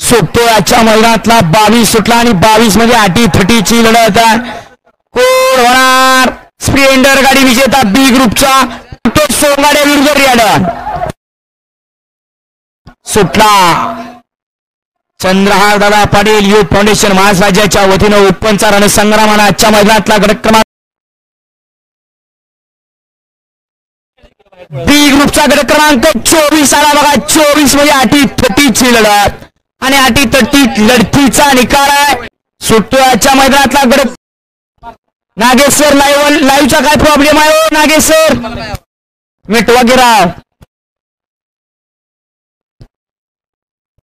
सुटतो आजच्या मैदानातला 22 सुटला आणि 22 मध्ये अटी थटीची लढत आहे. कोण होणार स्प्लेंडर गाडी विजेता बी ग्रुपचा तो सोंगाड्या विरुद्ध रियाडन सुटला. चंद्रहार दादा पाटील युथ फाउंडेशन महाराष्ट्राच्या वतीनं ओपनचा रणसंग्रामाने आजच्या मैदानातला गट क्रमांक बी ग्रुपचा गट क्रमांक 24 आला बघा. 24 मध्ये अटी थटीची लढत आणि अटी तटी लढतीचा निकाल आहे. सुटतो आजच्या मैदानातला गट. नागेश्वर लाईव्हचा काय प्रॉब्लेम आहे हो नागेश्वर मिटवा गिराव.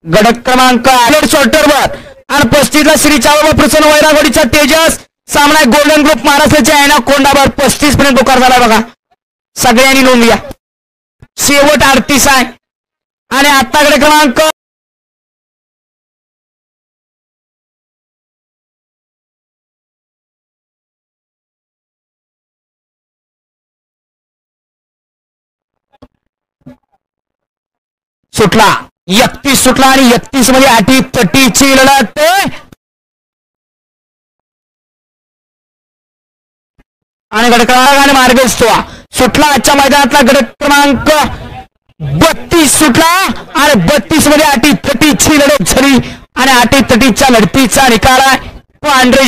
गट क्रमांक शॉर्टरवर आणि 35 ला श्री चावला प्रसन्न वैरागोडीचा तेजस. सामना गोल्डन ग्रुप महाराष्ट्राच्या आहे ना कोंडावर 35 पर्यंत पुकार झाला बघा. सगळ्यांनी नोंद घ्या. शेवट 38 आहे आणि आता गट क्रमांक सुटला. 31 सुटला आणि 31 मध्ये अटी तटीची लढत आणि गट क्रमांक आणि मार्गस्थ सुटला. आजच्या मैदानातला गट क्रमांक 32 सुटला आणि 32 मध्ये अटी तटीची लढत झाली आणि अटी तटीच्या लढतीचा निकाल आहे. पांढरे